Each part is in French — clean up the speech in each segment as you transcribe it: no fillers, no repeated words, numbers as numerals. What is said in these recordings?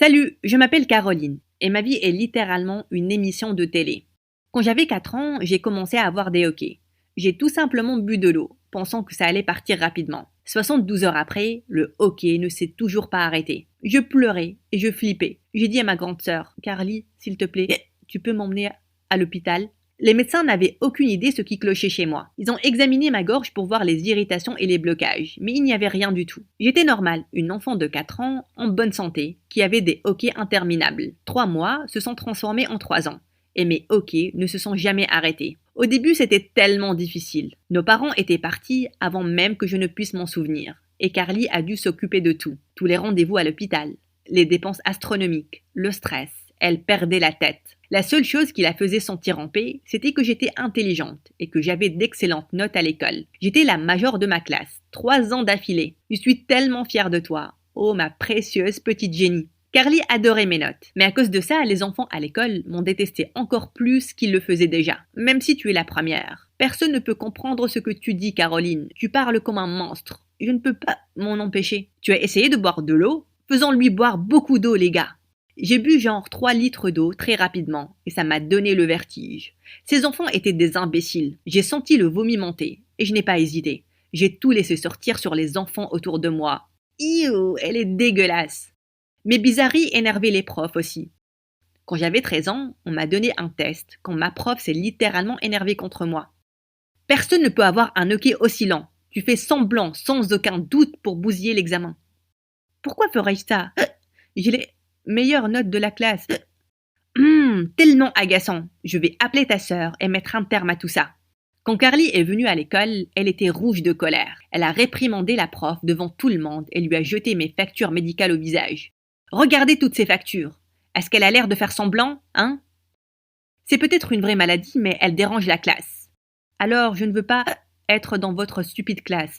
Salut, je m'appelle Caroline et ma vie est littéralement une émission de télé. Quand j'avais 4 ans, j'ai commencé à avoir des hoquets. J'ai tout simplement bu de l'eau, pensant que ça allait partir rapidement. 72 heures après, le hoquet ne s'est toujours pas arrêté. Je pleurais et je flippais. J'ai dit à ma grande sœur, Carly, s'il te plaît, tu peux m'emmener à l'hôpital? Les médecins n'avaient aucune idée ce qui clochait chez moi. Ils ont examiné ma gorge pour voir les irritations et les blocages, mais il n'y avait rien du tout. J'étais normale, une enfant de 4 ans, en bonne santé, qui avait des hoquets interminables. 3 mois se sont transformés en 3 ans, et mes hoquets ne se sont jamais arrêtés. Au début, c'était tellement difficile. Nos parents étaient partis avant même que je ne puisse m'en souvenir, et Carly a dû s'occuper de tout. Tous les rendez-vous à l'hôpital, les dépenses astronomiques, le stress. Elle perdait la tête. La seule chose qui la faisait sentir en paix, c'était que j'étais intelligente et que j'avais d'excellentes notes à l'école. J'étais la majeure de ma classe, 3 ans d'affilée. Je suis tellement fière de toi. Oh, ma précieuse petite génie. Carly adorait mes notes, mais à cause de ça, les enfants à l'école m'ont détesté encore plus qu'ils le faisaient déjà, même si tu es la première. Personne ne peut comprendre ce que tu dis, Caroline. Tu parles comme un monstre. Je ne peux pas m'en empêcher. Tu as essayé de boire de l'eau? Faisons-lui boire beaucoup d'eau, les gars. J'ai bu genre 3 litres d'eau très rapidement et ça m'a donné le vertige. Ces enfants étaient des imbéciles. J'ai senti le vomi monter et je n'ai pas hésité. J'ai tout laissé sortir sur les enfants autour de moi. Iouh, elle est dégueulasse. Mes bizarreries énervaient les profs aussi. Quand j'avais 13 ans, on m'a donné un test quand ma prof s'est littéralement énervée contre moi. Personne ne peut avoir un hoquet aussi lent. Tu fais semblant, sans aucun doute, pour bousiller l'examen. Pourquoi ferais-je ça? J'ai les meilleures notes de la classe. Tellement agaçant. Je vais appeler ta sœur et mettre un terme à tout ça. Quand Carly est venue à l'école, elle était rouge de colère. Elle a réprimandé la prof devant tout le monde et lui a jeté mes factures médicales au visage. Regardez toutes ces factures. Est-ce qu'elle a l'air de faire semblant, hein? C'est peut-être une vraie maladie, mais elle dérange la classe. Alors, je ne veux pas être dans votre stupide classe.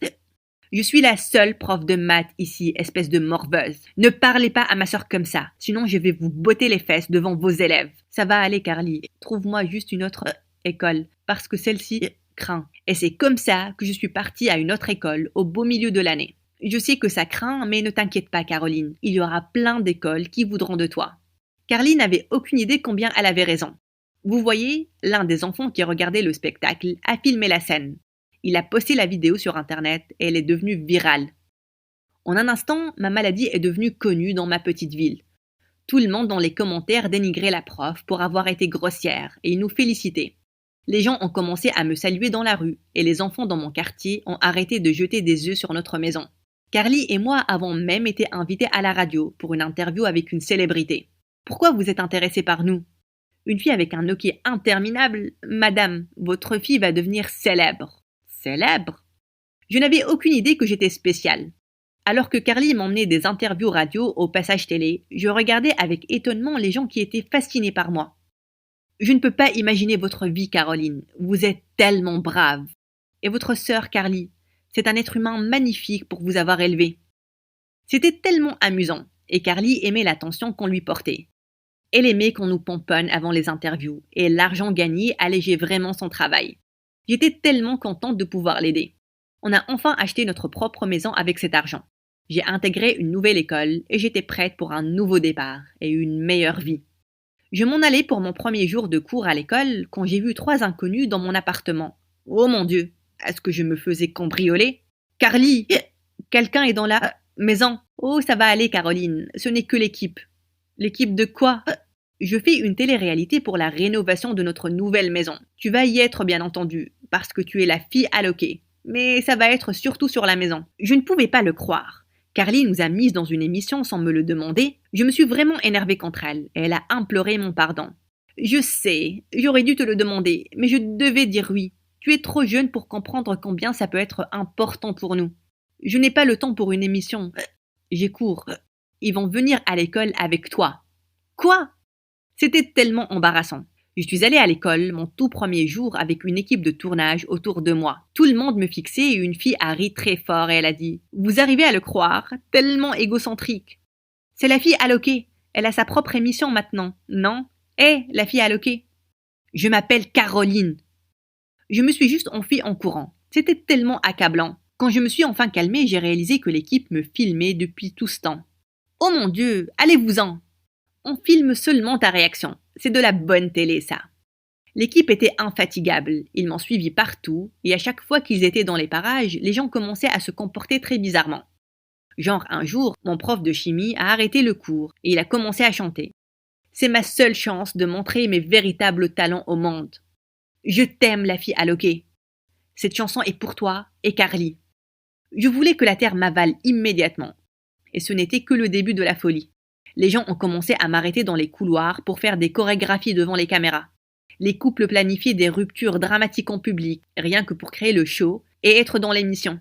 Je suis la seule prof de maths ici, espèce de morveuse. Ne parlez pas à ma sœur comme ça, sinon je vais vous botter les fesses devant vos élèves. Ça va aller, Carly. Trouve-moi juste une autre école, parce que celle-ci craint. Et c'est comme ça que je suis partie à une autre école, au beau milieu de l'année. Je sais que ça craint, mais ne t'inquiète pas, Caroline. Il y aura plein d'écoles qui voudront de toi. Carly n'avait aucune idée combien elle avait raison. Vous voyez, l'un des enfants qui regardait le spectacle a filmé la scène. Il a posté la vidéo sur Internet et elle est devenue virale. En un instant, ma maladie est devenue connue dans ma petite ville. Tout le monde dans les commentaires dénigrait la prof pour avoir été grossière et nous félicitait. Les gens ont commencé à me saluer dans la rue et les enfants dans mon quartier ont arrêté de jeter des œufs sur notre maison. Carly et moi avons même été invités à la radio pour une interview avec une célébrité. Pourquoi vous êtes intéressée par nous? Une fille avec un hoquet interminable? Madame, votre fille va devenir célèbre. Célèbre? Je n'avais aucune idée que j'étais spéciale. Alors que Carly m'emmenait des interviews radio au passage télé, je regardais avec étonnement les gens qui étaient fascinés par moi. Je ne peux pas imaginer votre vie, Caroline. Vous êtes tellement brave. Et votre sœur, Carly, c'est un être humain magnifique pour vous avoir élevé. C'était tellement amusant, et Carly aimait l'attention qu'on lui portait. Elle aimait qu'on nous pomponne avant les interviews, et l'argent gagné allégeait vraiment son travail. J'étais tellement contente de pouvoir l'aider. On a enfin acheté notre propre maison avec cet argent. J'ai intégré une nouvelle école et j'étais prête pour un nouveau départ et une meilleure vie. Je m'en allais pour mon premier jour de cours à l'école quand j'ai vu 3 inconnus dans mon appartement. Oh mon Dieu, est-ce que je me faisais cambrioler? Carly, quelqu'un est dans la maison. Oh, ça va aller, Caroline, ce n'est que l'équipe. L'équipe de quoi? Je fais une télé-réalité pour la rénovation de notre nouvelle maison. Tu vas y être, bien entendu, parce que tu es la fille alloquée. Mais ça va être surtout sur la maison. Je ne pouvais pas le croire. Carly nous a mises dans une émission sans me le demander. Je me suis vraiment énervée contre elle et elle a imploré mon pardon. Je sais, j'aurais dû te le demander, mais je devais dire oui. Tu es trop jeune pour comprendre combien ça peut être important pour nous. Je n'ai pas le temps pour une émission. J'ai cours. Ils vont venir à l'école avec toi. Quoi? C'était tellement embarrassant. Je suis allée à l'école mon tout premier jour avec une équipe de tournage autour de moi. Tout le monde me fixait et une fille a ri très fort et elle a dit « Vous arrivez à le croire, tellement égocentrique. » C'est la fille alloquée. Elle a sa propre émission maintenant, non? La fille alloquée. Je m'appelle Caroline. Je me suis juste enfuie en courant. C'était tellement accablant. Quand je me suis enfin calmée, j'ai réalisé que l'équipe me filmait depuis tout ce temps. Oh mon Dieu, allez-vous-en! On filme seulement ta réaction. C'est de la bonne télé, ça. L'équipe était infatigable. Ils m'ont suivi partout, et à chaque fois qu'ils étaient dans les parages, les gens commençaient à se comporter très bizarrement. Genre, un jour, mon prof de chimie a arrêté le cours, et il a commencé à chanter. C'est ma seule chance de montrer mes véritables talents au monde. Je t'aime, la fille alloquée. Cette chanson est pour toi et Carly. Je voulais que la terre m'avale immédiatement. Et ce n'était que le début de la folie. Les gens ont commencé à m'arrêter dans les couloirs pour faire des chorégraphies devant les caméras. Les couples planifiaient des ruptures dramatiques en public, rien que pour créer le show et être dans l'émission.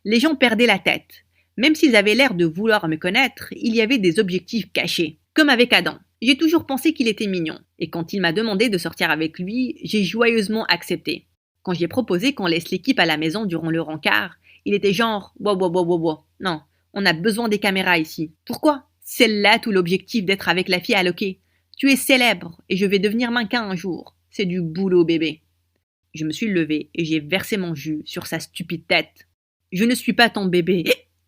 Les gens perdaient la tête. Même s'ils avaient l'air de vouloir me connaître, il y avait des objectifs cachés. Comme avec Adam. J'ai toujours pensé qu'il était mignon. Et quand il m'a demandé de sortir avec lui, j'ai joyeusement accepté. Quand j'ai proposé qu'on laisse l'équipe à la maison durant le rencard, il était genre « Wow. Non, on a besoin des caméras ici. » Pourquoi? C'est là tout l'objectif d'être avec la fille alloquée. Tu es célèbre et je vais devenir mannequin un jour. C'est du boulot, bébé. Je me suis levée et j'ai versé mon jus sur sa stupide tête. Je ne suis pas ton bébé.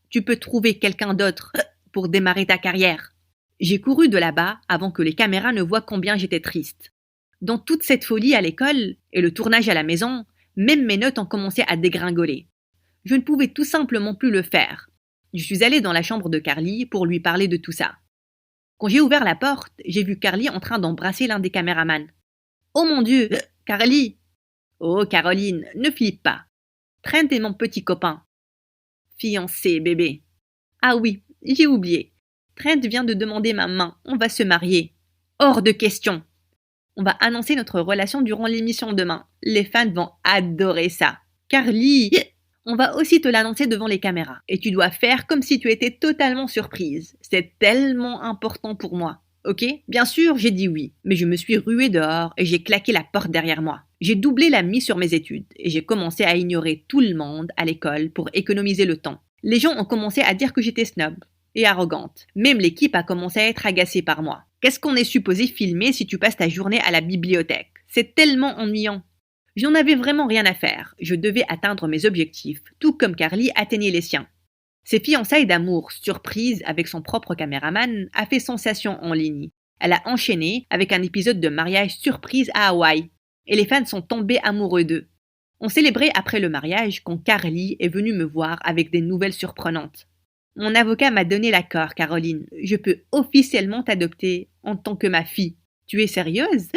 Tu peux trouver quelqu'un d'autre pour démarrer ta carrière. J'ai couru de là-bas avant que les caméras ne voient combien j'étais triste. Dans toute cette folie à l'école et le tournage à la maison, même mes notes ont commencé à dégringoler. Je ne pouvais tout simplement plus le faire. Je suis allée dans la chambre de Carly pour lui parler de tout ça. Quand j'ai ouvert la porte, j'ai vu Carly en train d'embrasser l'un des caméramans. « Oh mon Dieu, Carly !»« Oh Caroline, ne flippe pas. Trent est mon petit copain. »« Fiancé, bébé. »« Ah oui, j'ai oublié. Trent vient de demander ma main, on va se marier. »« Hors de question. On va annoncer notre relation durant l'émission demain. Les fans vont adorer ça. Carly, on va aussi te l'annoncer devant les caméras. Et tu dois faire comme si tu étais totalement surprise. C'est tellement important pour moi. Ok? Bien sûr, j'ai dit oui. Mais je me suis ruée dehors et j'ai claqué la porte derrière moi. J'ai doublé la mise sur mes études et j'ai commencé à ignorer tout le monde à l'école pour économiser le temps. Les gens ont commencé à dire que j'étais snob et arrogante. Même l'équipe a commencé à être agacée par moi. Qu'est-ce qu'on est supposé filmer si tu passes ta journée à la bibliothèque? C'est tellement ennuyant. Je n'en avais vraiment rien à faire. Je devais atteindre mes objectifs, tout comme Carly atteignait les siens. Ses fiançailles d'amour, surprise avec son propre caméraman, a fait sensation en ligne. Elle a enchaîné avec un épisode de mariage surprise à Hawaï. Et les fans sont tombés amoureux d'eux. On célébrait après le mariage quand Carly est venue me voir avec des nouvelles surprenantes. Mon avocat m'a donné l'accord, Caroline. Je peux officiellement t'adopter en tant que ma fille. Tu es sérieuse?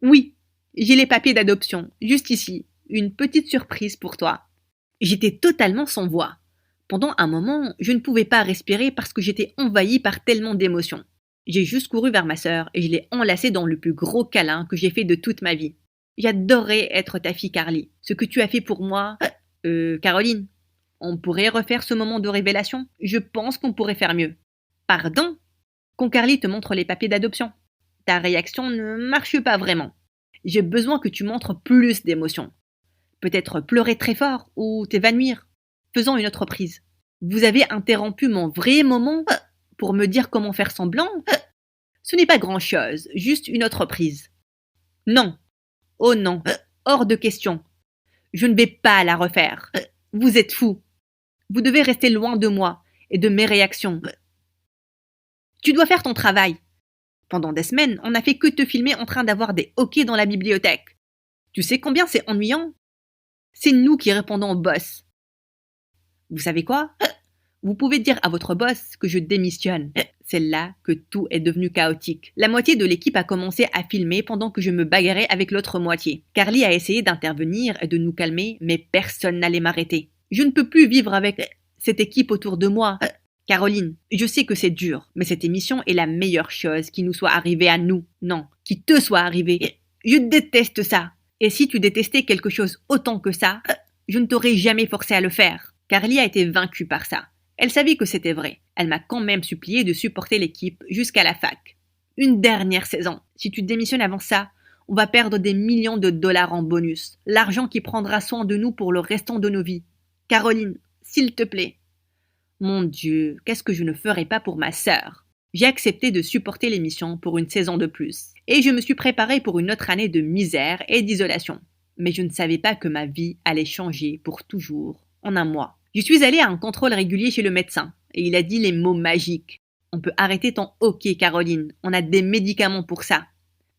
Oui, j'ai les papiers d'adoption, juste ici. Une petite surprise pour toi. J'étais totalement sans voix. Pendant un moment, je ne pouvais pas respirer parce que j'étais envahie par tellement d'émotions. J'ai juste couru vers ma sœur et je l'ai enlacée dans le plus gros câlin que j'ai fait de toute ma vie. J'adorais être ta fille, Carly. Ce que tu as fait pour moi... Caroline, on pourrait refaire ce moment de révélation? Je pense qu'on pourrait faire mieux. Pardon? Quand Carly te montre les papiers d'adoption. Ta réaction ne marche pas vraiment. J'ai besoin que tu montres plus d'émotion. Peut-être pleurer très fort ou t'évanouir. Faisons une autre prise. Vous avez interrompu mon vrai moment pour me dire comment faire semblant? Ce n'est pas grand-chose, juste une autre prise. Non. Oh non. Hors de question. Je ne vais pas la refaire. Vous êtes fous. Vous devez rester loin de moi et de mes réactions. Tu dois faire ton travail. Pendant des semaines, on n'a fait que te filmer en train d'avoir des hoquets dans la bibliothèque. Tu sais combien c'est ennuyant? C'est nous qui répondons au boss. Vous savez quoi? Vous pouvez dire à votre boss que je démissionne. C'est là que tout est devenu chaotique. La moitié de l'équipe a commencé à filmer pendant que je me bagarrais avec l'autre moitié. Carly a essayé d'intervenir et de nous calmer, mais personne n'allait m'arrêter. Je ne peux plus vivre avec cette équipe autour de moi. Caroline, je sais que c'est dur, mais cette émission est la meilleure chose qui nous soit arrivée à nous. Non, qui te soit arrivée. Je déteste ça. Et si tu détestais quelque chose autant que ça, je ne t'aurais jamais forcé à le faire. Carly a été vaincue par ça. Elle savait que c'était vrai. Elle m'a quand même supplié de supporter l'équipe jusqu'à la fac. Une dernière saison. Si tu démissionnes avant ça, on va perdre des millions de dollars en bonus. L'argent qui prendra soin de nous pour le restant de nos vies. Caroline, s'il te plaît. Mon Dieu, qu'est-ce que je ne ferais pas pour ma sœur? J'ai accepté de supporter l'émission pour une saison de plus. Et je me suis préparée pour une autre année de misère et d'isolation. Mais je ne savais pas que ma vie allait changer pour toujours en un mois. Je suis allée à un contrôle régulier chez le médecin et il a dit les mots magiques. On peut arrêter ton hoquet, Caroline. On a des médicaments pour ça.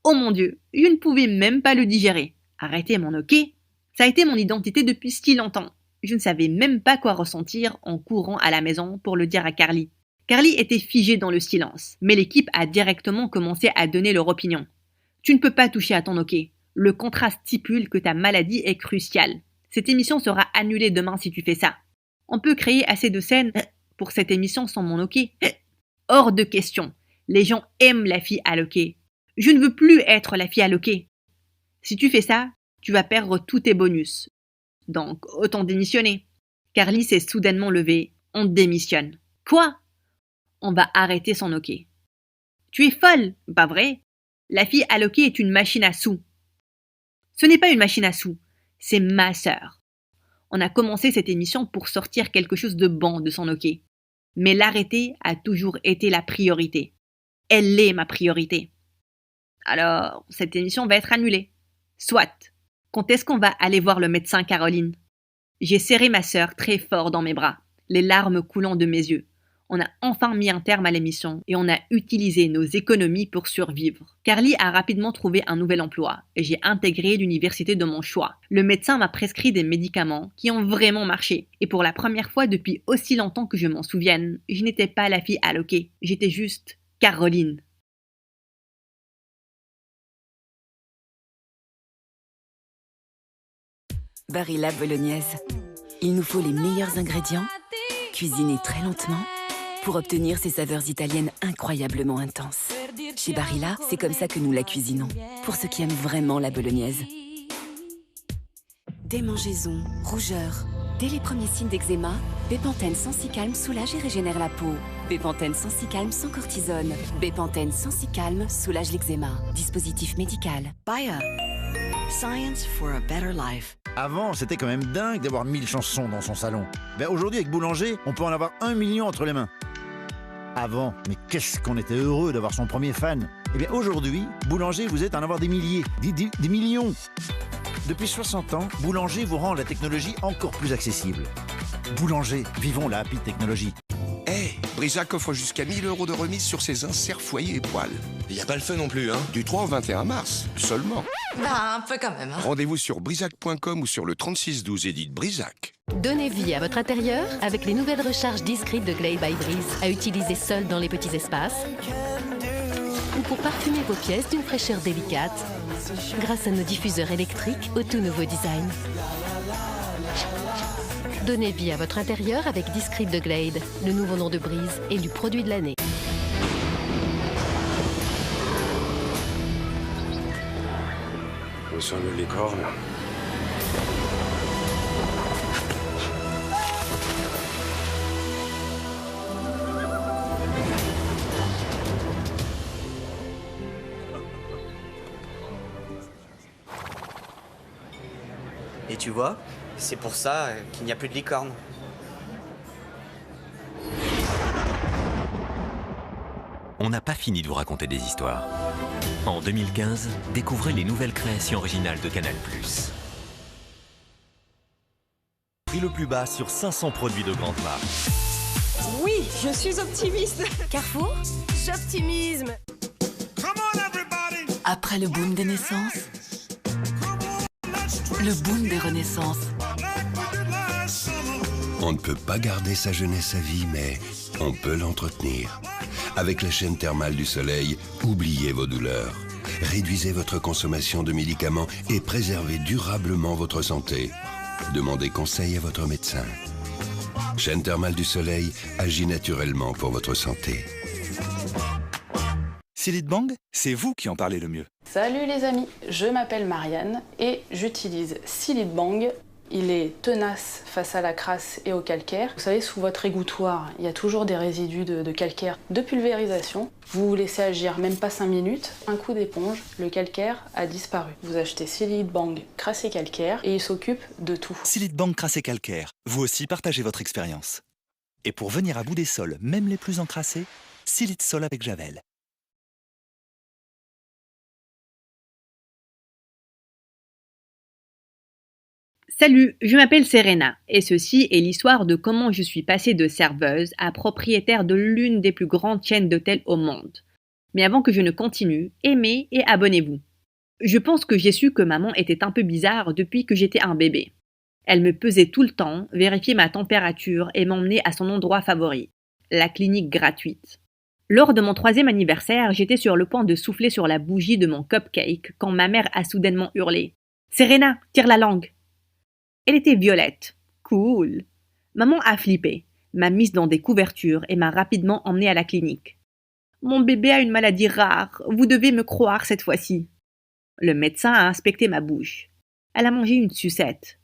Oh mon Dieu, je ne pouvais même pas le digérer. Arrêter mon hoquet? Ça a été mon identité depuis si longtemps. Je ne savais même pas quoi ressentir en courant à la maison pour le dire à Carly. Carly était figée dans le silence, mais l'équipe a directement commencé à donner leur opinion. Tu ne peux pas toucher à ton hoquet. Le contrat stipule que ta maladie est cruciale. Cette émission sera annulée demain si tu fais ça. On peut créer assez de scènes pour cette émission sans mon hoquet. Hors de question. Les gens aiment la fille à l'hoquet. Je ne veux plus être la fille à l'hoquet. Si tu fais ça, tu vas perdre tous tes bonus. Donc, autant démissionner. Carly s'est soudainement levée. On démissionne. Quoi? On va arrêter son hoquet. Tu es folle, pas vrai? La fille à l'hoquet est une machine à sous. Ce n'est pas une machine à sous, c'est ma sœur. On a commencé cette émission pour sortir quelque chose de bon de son hoquet. Mais l'arrêter a toujours été la priorité. Elle est ma priorité. Alors, cette émission va être annulée. Soit. Quand est-ce qu'on va aller voir le médecin, Caroline? J'ai serré ma sœur très fort dans mes bras, les larmes coulant de mes yeux. On a enfin mis un terme à l'émission et on a utilisé nos économies pour survivre. Carly a rapidement trouvé un nouvel emploi et j'ai intégré l'université de mon choix. Le médecin m'a prescrit des médicaments qui ont vraiment marché. Et pour la première fois depuis aussi longtemps que je m'en souvienne, je n'étais pas la fille à l'hoquet, j'étais juste Caroline. Barilla bolognaise. Il nous faut les meilleurs ingrédients, cuisinés très lentement, pour obtenir ces saveurs italiennes incroyablement intenses. Chez Barilla, c'est comme ça que nous la cuisinons, pour ceux qui aiment vraiment la bolognaise. Démangeaisons, rougeurs. Dès les premiers signes d'eczéma, Bepanthen Sensi-Calme soulage et régénère la peau. Bepanthen Sensi-Calme sans cortisone. Bepanthen Sensi-Calme soulage l'eczéma. Dispositif médical. Bayer. Science for a better life. Avant, c'était quand même dingue d'avoir 1000 chansons dans son salon. Aujourd'hui, avec Boulanger, on peut en avoir 1 million entre les mains. Avant, mais qu'est-ce qu'on était heureux d'avoir son premier fan. Aujourd'hui, Boulanger vous aide à en avoir des milliers, des millions. Depuis 60 ans, Boulanger vous rend la technologie encore plus accessible. Boulanger, vivons la happy technologie. Brisac offre jusqu'à 1000 € de remise sur ses inserts foyer et poils. Il n'y a pas le feu non plus, hein? Du 3 au 21 mars, seulement. Bah, un peu quand même. Hein. Rendez-vous sur brisac.com ou sur le 3612 et dites Brisac. Donnez vie à votre intérieur avec les nouvelles recharges discrètes de Glade by Breeze à utiliser seul dans les petits espaces ou pour parfumer vos pièces d'une fraîcheur délicate grâce à nos diffuseurs électriques au tout nouveau design. Donnez vie à votre intérieur avec Discrete de Glade, le nouveau nom de Breeze et du produit de l'année. Où sont les licornes? Et tu vois, c'est pour ça qu'il n'y a plus de licorne. On n'a pas fini de vous raconter des histoires. En 2015, découvrez les nouvelles créations originales de Canal+. Prix le plus bas sur 500 produits de grande marque. Oui, je suis optimiste. Carrefour, j'optimisme. Après le boom des naissances, le boom des renaissances. On ne peut pas garder sa jeunesse à vie, mais on peut l'entretenir. Avec la chaîne thermale du soleil, oubliez vos douleurs. Réduisez votre consommation de médicaments et préservez durablement votre santé. Demandez conseil à votre médecin. Chaîne thermale du soleil agit naturellement pour votre santé. Silitbang, c'est vous qui en parlez le mieux. Salut les amis, je m'appelle Marianne et j'utilise Silitbang. Il est tenace face à la crasse et au calcaire. Vous savez, sous votre égouttoir, il y a toujours des résidus de calcaire, de pulvérisation. Vous laissez agir même pas 5 minutes, un coup d'éponge, le calcaire a disparu. Vous achetez Silitbang crasse et calcaire et il s'occupe de tout. Silitbang crasse et calcaire, vous aussi partagez votre expérience. Et pour venir à bout des sols, même les plus encrassés, Silitsol avec Javel. Salut, je m'appelle Serena et ceci est l'histoire de comment je suis passée de serveuse à propriétaire de l'une des plus grandes chaînes d'hôtels au monde. Mais avant que je ne continue, aimez et abonnez-vous. Je pense que j'ai su que maman était un peu bizarre depuis que j'étais un bébé. Elle me pesait tout le temps, vérifiait ma température et m'emmenait à son endroit favori, la clinique gratuite. Lors de mon 3e anniversaire, j'étais sur le point de souffler sur la bougie de mon cupcake quand ma mère a soudainement hurlé « Serena, tire la langue !» Elle était violette. Cool. Maman a flippé, m'a mise dans des couvertures et m'a rapidement emmenée à la clinique. Mon bébé a une maladie rare, vous devez me croire cette fois-ci. Le médecin a inspecté ma bouche. Elle a mangé une sucette.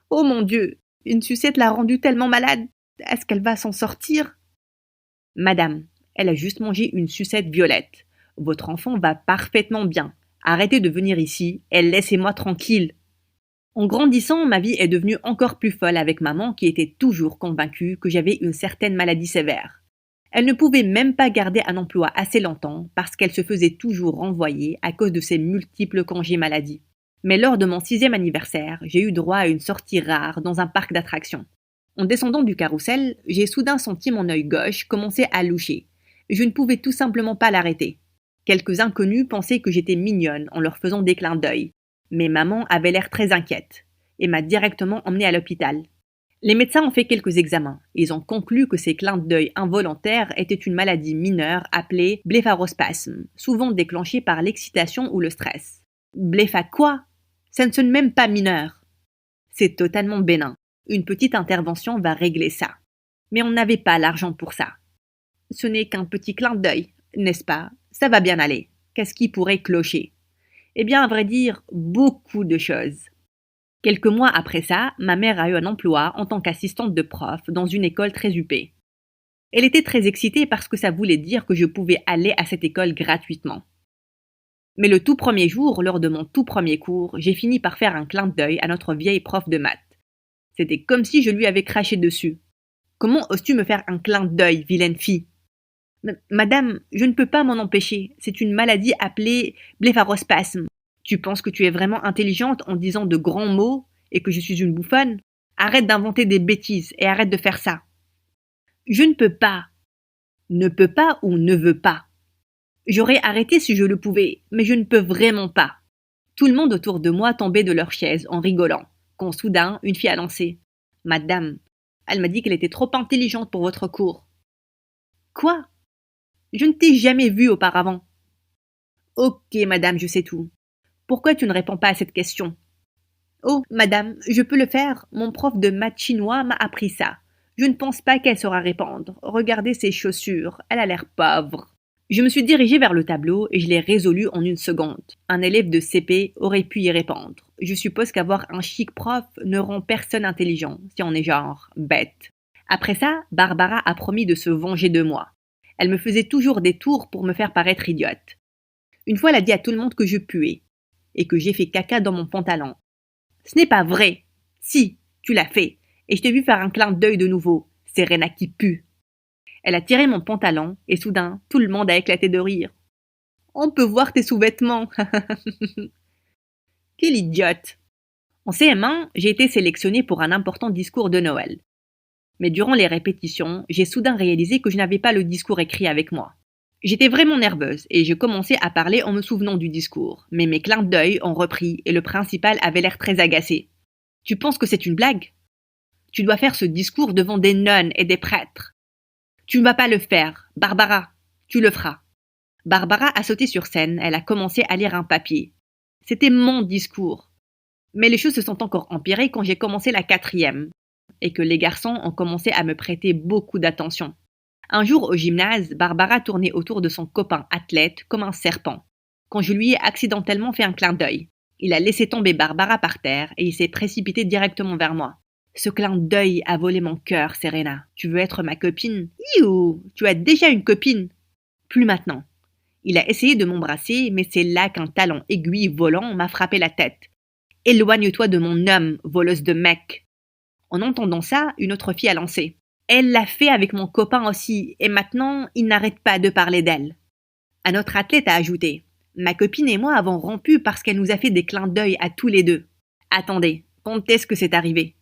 Oh mon Dieu, une sucette l'a rendue tellement malade. Est-ce qu'elle va s'en sortir? Madame, elle a juste mangé une sucette violette. Votre enfant va parfaitement bien. Arrêtez de venir ici et laissez-moi tranquille. En grandissant, ma vie est devenue encore plus folle avec maman qui était toujours convaincue que j'avais une certaine maladie sévère. Elle ne pouvait même pas garder un emploi assez longtemps parce qu'elle se faisait toujours renvoyer à cause de ses multiples congés maladie. Mais lors de mon 6e anniversaire, j'ai eu droit à une sortie rare dans un parc d'attractions. En descendant du carrousel, j'ai soudain senti mon œil gauche commencer à loucher. Je ne pouvais tout simplement pas l'arrêter. Quelques inconnus pensaient que j'étais mignonne en leur faisant des clins d'œil. Mais maman avait l'air très inquiète et m'a directement emmenée à l'hôpital. Les médecins ont fait quelques examens. Ils ont conclu que ces clins d'œil involontaires étaient une maladie mineure appelée blépharospasme, souvent déclenchée par l'excitation ou le stress. Blépha quoi? Ça ne sonne même pas mineur. C'est totalement bénin. Une petite intervention va régler ça. Mais on n'avait pas l'argent pour ça. Ce n'est qu'un petit clin d'œil, n'est-ce pas? Ça va bien aller. Qu'est-ce qui pourrait clocher? Eh bien, à vrai dire, beaucoup de choses. Quelques mois après ça, ma mère a eu un emploi en tant qu'assistante de prof dans une école très huppée. Elle était très excitée parce que ça voulait dire que je pouvais aller à cette école gratuitement. Mais le tout premier jour, lors de mon tout premier cours, j'ai fini par faire un clin d'œil à notre vieille prof de maths. C'était comme si je lui avais craché dessus. Comment oses-tu me faire un clin d'œil, vilaine fille? Madame, je ne peux pas m'en empêcher. C'est une maladie appelée blépharospasme. Tu penses que tu es vraiment intelligente en disant de grands mots et que je suis une bouffonne? Arrête d'inventer des bêtises et arrête de faire ça. Je ne peux pas. Ne peux pas ou ne veux pas. J'aurais arrêté si je le pouvais, mais je ne peux vraiment pas. Tout le monde autour de moi tombait de leur chaise en rigolant, quand soudain une fille a lancé « Madame, elle m'a dit qu'elle était trop intelligente pour votre cours. » Quoi? Je ne t'ai jamais vue auparavant. Ok, madame, je sais tout. Pourquoi tu ne réponds pas à cette question? Oh, madame, je peux le faire. Mon prof de maths chinois m'a appris ça. Je ne pense pas qu'elle saura répondre. Regardez ses chaussures, elle a l'air pauvre. Je me suis dirigée vers le tableau et je l'ai résolu en une seconde. Un élève de CP aurait pu y répondre. Je suppose qu'avoir un chic prof ne rend personne intelligent, si on est genre bête. Après ça, Barbara a promis de se venger de moi. Elle me faisait toujours des tours pour me faire paraître idiote. Une fois, elle a dit à tout le monde que je puais et que j'ai fait caca dans mon pantalon. Ce n'est pas vrai. Si, tu l'as fait. Et je t'ai vu faire un clin d'œil de nouveau. Serena qui pue. Elle a tiré mon pantalon et soudain, tout le monde a éclaté de rire. On peut voir tes sous-vêtements. Quelle idiote. En CM1, j'ai été sélectionnée pour un important discours de Noël. Mais durant les répétitions, j'ai soudain réalisé que je n'avais pas le discours écrit avec moi. J'étais vraiment nerveuse et je commençais à parler en me souvenant du discours, mais mes clins d'œil ont repris et le principal avait l'air très agacé. Tu penses que c'est une blague? Tu dois faire ce discours devant des nonnes et des prêtres. Tu ne vas pas le faire, Barbara, tu le feras. Barbara a sauté sur scène, elle a commencé à lire un papier. C'était mon discours. Mais les choses se sont encore empirées quand j'ai commencé la 4e. Et que les garçons ont commencé à me prêter beaucoup d'attention. Un jour au gymnase, Barbara tournait autour de son copain athlète comme un serpent, quand je lui ai accidentellement fait un clin d'œil. Il a laissé tomber Barbara par terre et il s'est précipité directement vers moi. Ce clin d'œil a volé mon cœur, Serena. Tu veux être ma copine? Iou, tu as déjà une copine. Plus maintenant. Il a essayé de m'embrasser, mais c'est là qu'un talon aiguille volant m'a frappé la tête. Éloigne-toi de mon homme, voleuse de mecs. En entendant ça, une autre fille a lancé. Elle l'a fait avec mon copain aussi, et maintenant, il n'arrête pas de parler d'elle. Un autre athlète a ajouté. Ma copine et moi avons rompu parce qu'elle nous a fait des clins d'œil à tous les deux. Attendez, Quand est-ce que c'est arrivé?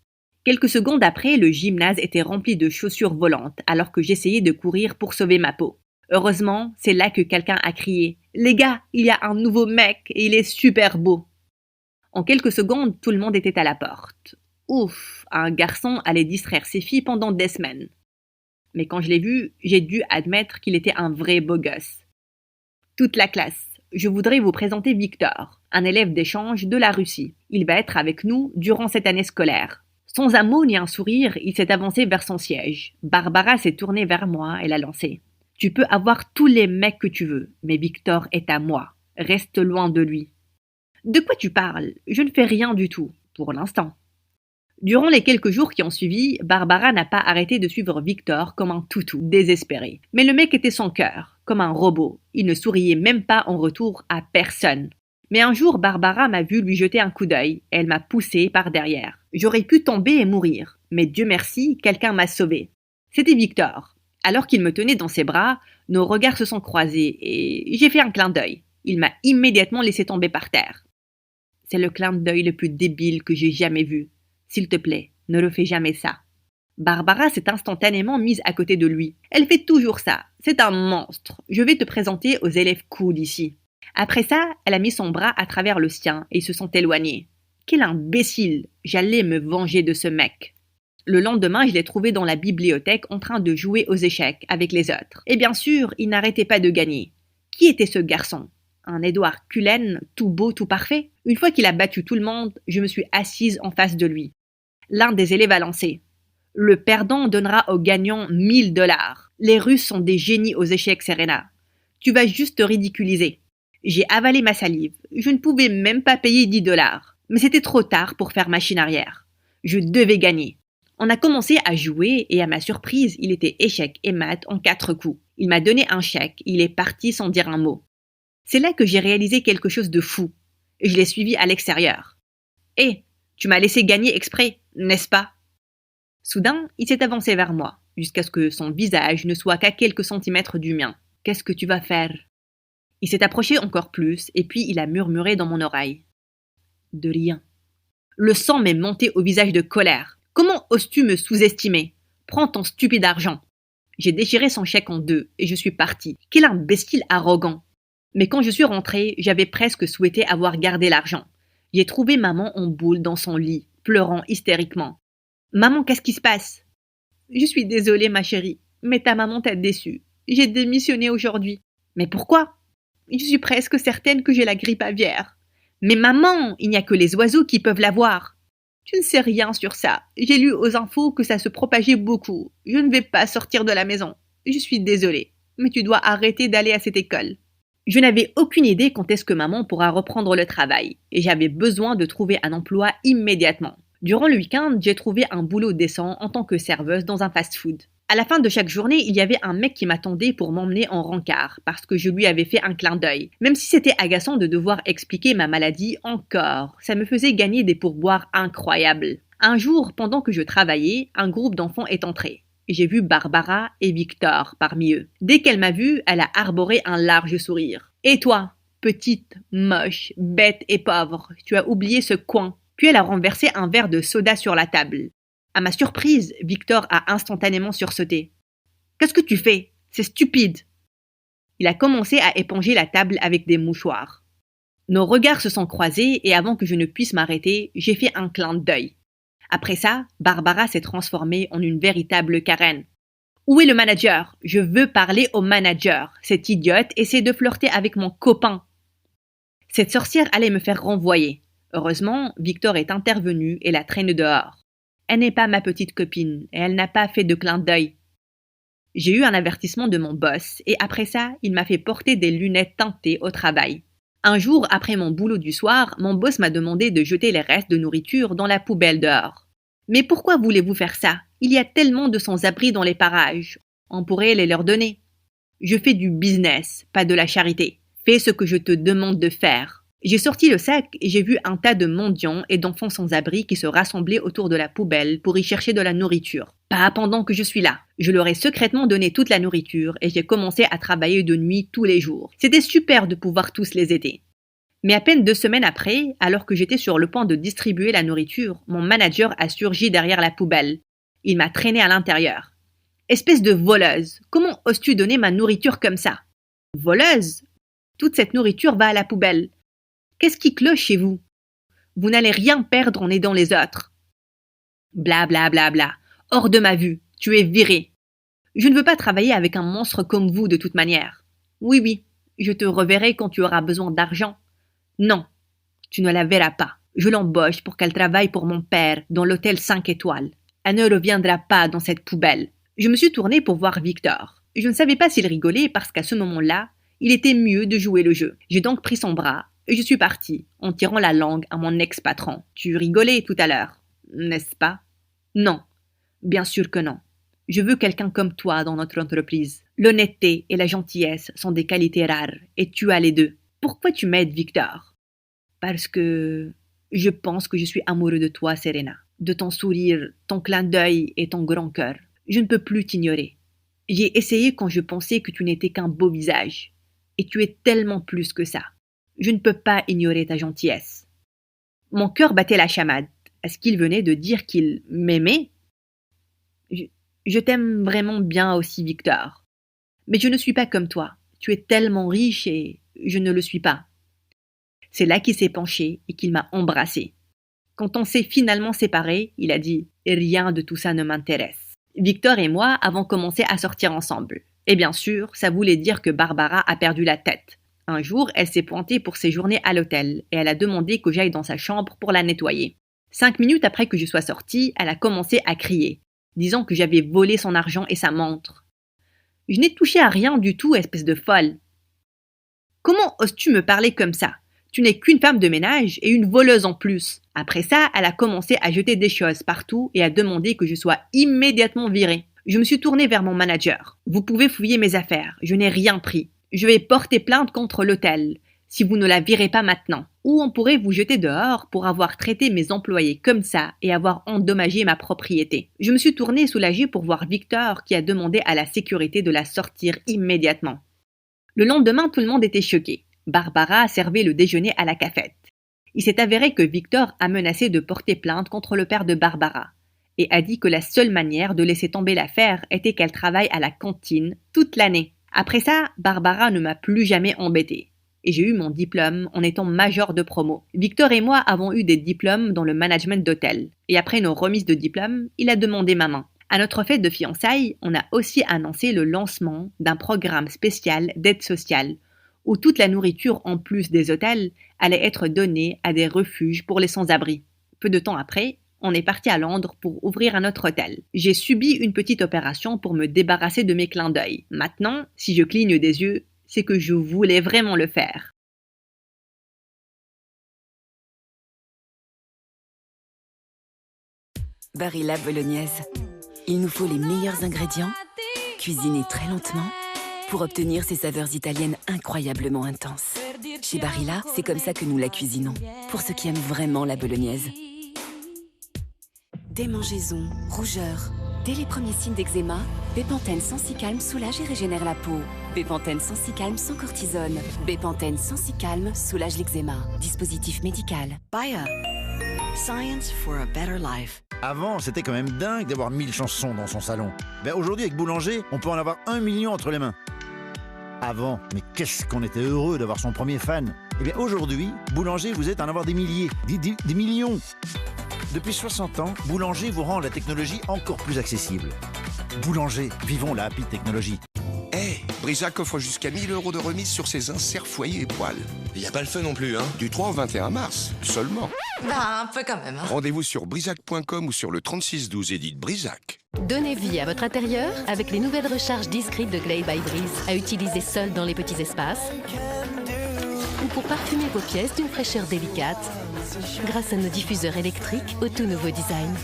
Quelques secondes après, le gymnase était rempli de chaussures volantes alors que j'essayais de courir pour sauver ma peau. Heureusement, c'est là que quelqu'un a crié « Les gars, il y a un nouveau mec et il est super beau !» En quelques secondes, tout le monde était à la porte. Ouf, un garçon allait distraire ses filles pendant des semaines. Mais quand je l'ai vu, j'ai dû admettre qu'il était un vrai beau gosse. Toute la classe, je voudrais vous présenter Victor, un élève d'échange de la Russie. Il va être avec nous durant cette année scolaire. Sans un mot ni un sourire, il s'est avancé vers son siège. Barbara s'est tournée vers moi et l'a lancé. « Tu peux avoir tous les mecs que tu veux, mais Victor est à moi. Reste loin de lui. » De quoi tu parles? Je ne fais rien du tout, pour l'instant. Durant les quelques jours qui ont suivi, Barbara n'a pas arrêté de suivre Victor comme un toutou, désespéré. Mais le mec était sans cœur, comme un robot. Il ne souriait même pas en retour à personne. Mais un jour, Barbara m'a vu lui jeter un coup d'œil et elle m'a poussé par derrière. J'aurais pu tomber et mourir, mais Dieu merci, quelqu'un m'a sauvé. C'était Victor. Alors qu'il me tenait dans ses bras, nos regards se sont croisés et j'ai fait un clin d'œil. Il m'a immédiatement laissé tomber par terre. C'est le clin d'œil le plus débile que j'ai jamais vu. S'il te plaît, ne refais jamais ça. Barbara s'est instantanément mise à côté de lui. Elle fait toujours ça. C'est un monstre. Je vais te présenter aux élèves cool ici. Après ça, elle a mis son bras à travers le sien et ils se sont éloignés. Quel imbécile! J'allais me venger de ce mec. Le lendemain, je l'ai trouvé dans la bibliothèque en train de jouer aux échecs avec les autres. Et bien sûr, il n'arrêtait pas de gagner. Qui était ce garçon? Un Edward Cullen, tout beau, tout parfait? Une fois qu'il a battu tout le monde, je me suis assise en face de lui. L'un des élèves a lancé. Le perdant donnera au gagnant 1000 $. Les Russes sont des génies aux échecs, Serena. Tu vas juste te ridiculiser. J'ai avalé ma salive. Je ne pouvais même pas payer 10 $. Mais c'était trop tard pour faire machine arrière. Je devais gagner. On a commencé à jouer et à ma surprise, il était échec et mat en 4 coups. Il m'a donné un chèque, il est parti sans dire un mot. C'est là que j'ai réalisé quelque chose de fou. Je l'ai suivi à l'extérieur. « Hé, tu m'as laissé gagner exprès, n'est-ce pas ?» Soudain, il s'est avancé vers moi, jusqu'à ce que son visage ne soit qu'à quelques centimètres du mien. « Qu'est-ce que tu vas faire ?» Il s'est approché encore plus, et puis il a murmuré dans mon oreille. « De rien. » Le sang m'est monté au visage de colère. « Comment oses-tu me sous-estimer? Prends ton stupide argent. » J'ai déchiré son chèque en deux, et je suis parti. Quel imbécile arrogant! Mais quand je suis rentrée, j'avais presque souhaité avoir gardé l'argent. J'ai trouvé maman en boule dans son lit, pleurant hystériquement. « Maman, qu'est-ce qui se passe ?»« Je suis désolée, ma chérie, mais ta maman t'a déçue. J'ai démissionné aujourd'hui. »« Mais pourquoi ?»« Je suis presque certaine que j'ai la grippe aviaire. »« Mais maman, il n'y a que les oiseaux qui peuvent l'avoir. »« Tu ne sais rien sur ça. J'ai lu aux infos que ça se propageait beaucoup. Je ne vais pas sortir de la maison. Je suis désolée, mais tu dois arrêter d'aller à cette école. » Je n'avais aucune idée quand est-ce que maman pourra reprendre le travail, et j'avais besoin de trouver un emploi immédiatement. Durant le week-end, j'ai trouvé un boulot décent en tant que serveuse dans un fast-food. À la fin de chaque journée, il y avait un mec qui m'attendait pour m'emmener en rencard, parce que je lui avais fait un clin d'œil. Même si c'était agaçant de devoir expliquer ma maladie encore, ça me faisait gagner des pourboires incroyables. Un jour, pendant que je travaillais, un groupe d'enfants est entré. J'ai vu Barbara et Victor parmi eux. Dès qu'elle m'a vue, elle a arboré un large sourire. « Et toi, petite, moche, bête et pauvre, tu as oublié ce coin ?» Puis elle a renversé un verre de soda sur la table. À ma surprise, Victor a instantanément sursauté. « Qu'est-ce que tu fais? C'est stupide !» Il a commencé à éponger la table avec des mouchoirs. Nos regards se sont croisés et avant que je ne puisse m'arrêter, j'ai fait un clin d'œil. Après ça, Barbara s'est transformée en une véritable Karen. « Où est le manager? Je veux parler au manager. Cette idiote essaie de flirter avec mon copain. » Cette sorcière allait me faire renvoyer. Heureusement, Victor est intervenu et la traîne dehors. Elle n'est pas ma petite copine et elle n'a pas fait de clin d'œil. J'ai eu un avertissement de mon boss et après ça, il m'a fait porter des lunettes teintées au travail. Un jour, après mon boulot du soir, mon boss m'a demandé de jeter les restes de nourriture dans la poubelle dehors. « Mais pourquoi voulez-vous faire ça? Il y a tellement de sans-abri dans les parages. On pourrait les leur donner. » Je fais du business, pas de la charité. Fais ce que je te demande de faire. J'ai sorti le sac et j'ai vu un tas de mendiants et d'enfants sans-abri qui se rassemblaient autour de la poubelle pour y chercher de la nourriture. Pas pendant que je suis là. Je leur ai secrètement donné toute la nourriture et j'ai commencé à travailler de nuit tous les jours. C'était super de pouvoir tous les aider. Mais à peine 2 semaines après, alors que j'étais sur le point de distribuer la nourriture, mon manager a surgi derrière la poubelle. Il m'a traîné à l'intérieur. Espèce de voleuse, comment oses-tu donner ma nourriture comme ça? Voleuse? Toute cette nourriture va à la poubelle. Qu'est-ce qui cloche chez vous? Vous n'allez rien perdre en aidant les autres. Bla bla bla bla. Hors de ma vue, tu es viré. Je ne veux pas travailler avec un monstre comme vous de toute manière. Oui, je te reverrai quand tu auras besoin d'argent. Non, tu ne la verras pas. Je l'embauche pour qu'elle travaille pour mon père dans l'hôtel 5 étoiles. Elle ne reviendra pas dans cette poubelle. Je me suis tournée pour voir Victor. Je ne savais pas s'il rigolait parce qu'à ce moment-là, il était mieux de jouer le jeu. J'ai donc pris son bras et je suis partie en tirant la langue à mon ex-patron. Tu rigolais tout à l'heure, n'est-ce pas? Non, bien sûr que non. Je veux quelqu'un comme toi dans notre entreprise. L'honnêteté et la gentillesse sont des qualités rares et tu as les deux. Pourquoi tu m'aides, Victor? Parce que je pense que je suis amoureux de toi, Serena. De ton sourire, ton clin d'œil et ton grand cœur. Je ne peux plus t'ignorer. J'ai essayé quand je pensais que tu n'étais qu'un beau visage. Et tu es tellement plus que ça. Je ne peux pas ignorer ta gentillesse. Mon cœur battait la chamade. Est-ce qu'il venait de dire qu'il m'aimait? Je t'aime vraiment bien aussi, Victor. Mais je ne suis pas comme toi. Tu es tellement riche et je ne le suis pas. C'est là qu'il s'est penché et qu'il m'a embrassé. Quand on s'est finalement séparés, il a dit « Rien de tout ça ne m'intéresse ». Victor et moi avons commencé à sortir ensemble. Et bien sûr, ça voulait dire que Barbara a perdu la tête. Un jour, elle s'est pointée pour séjourner à l'hôtel et elle a demandé que j'aille dans sa chambre pour la nettoyer. 5 minutes après que je sois sortie, elle a commencé à crier, disant que j'avais volé son argent et sa montre. Je n'ai touché à rien du tout, espèce de folle. Comment oses-tu me parler comme ça? Tu n'es qu'une femme de ménage et une voleuse en plus. Après ça, elle a commencé à jeter des choses partout et à demander que je sois immédiatement virée. Je me suis tournée vers mon manager. Vous pouvez fouiller mes affaires, je n'ai rien pris. Je vais porter plainte contre l'hôtel, si vous ne la virez pas maintenant. Ou on pourrait vous jeter dehors pour avoir traité mes employés comme ça et avoir endommagé ma propriété. Je me suis tournée soulagée pour voir Victor qui a demandé à la sécurité de la sortir immédiatement. Le lendemain, tout le monde était choqué. Barbara servait le déjeuner à la cafette. Il s'est avéré que Victor a menacé de porter plainte contre le père de Barbara et a dit que la seule manière de laisser tomber l'affaire était qu'elle travaille à la cantine toute l'année. Après ça, Barbara ne m'a plus jamais embêtée. Et j'ai eu mon diplôme en étant major de promo. Victor et moi avons eu des diplômes dans le management d'hôtel. Et après nos remises de diplôme, il a demandé ma main. À notre fête de fiançailles, on a aussi annoncé le lancement d'un programme spécial d'aide sociale où toute la nourriture en plus des hôtels allait être donnée à des refuges pour les sans-abri. Peu de temps après, on est parti à Londres pour ouvrir un autre hôtel. J'ai subi une petite opération pour me débarrasser de mes clins d'œil. Maintenant, si je cligne des yeux, c'est que je voulais vraiment le faire. Barilla bolognaise. Il nous faut les meilleurs ingrédients, cuisinés très lentement, pour obtenir ces saveurs italiennes incroyablement intenses. Chez Barilla, c'est comme ça que nous la cuisinons, pour ceux qui aiment vraiment la bolognaise. Démangeaisons, rougeurs, dès les premiers signes d'eczéma, Bepanthen Sensi-Calme soulage et régénère la peau. Bepanthen Sensi-Calme sans cortisone. Bepanthen Sensi-Calme soulage l'eczéma. Dispositif médical. Bayer. Science for a better life. Avant, c'était quand même dingue d'avoir 1000 chansons dans son salon. Aujourd'hui, avec Boulanger, on peut en avoir 1 million entre les mains. Avant, mais qu'est-ce qu'on était heureux d'avoir son premier fan. Aujourd'hui, Boulanger, vous êtes à en avoir des milliers, des millions. Depuis 60 ans, Boulanger vous rend la technologie encore plus accessible. Boulanger, vivons la happy technologie. Brisac offre jusqu'à 1000 € de remise sur ses inserts foyer et poils. Y a pas le feu non plus, hein? Du 3 au 21 mars, seulement. Bah, un peu quand même. Hein. Rendez-vous sur brisac.com ou sur le 3612 et dites Brisac. Donnez vie à votre intérieur avec les nouvelles recharges discrètes de Glade by Breeze à utiliser seul dans les petits espaces ou pour parfumer vos pièces d'une fraîcheur délicate grâce à nos diffuseurs électriques au tout nouveau design.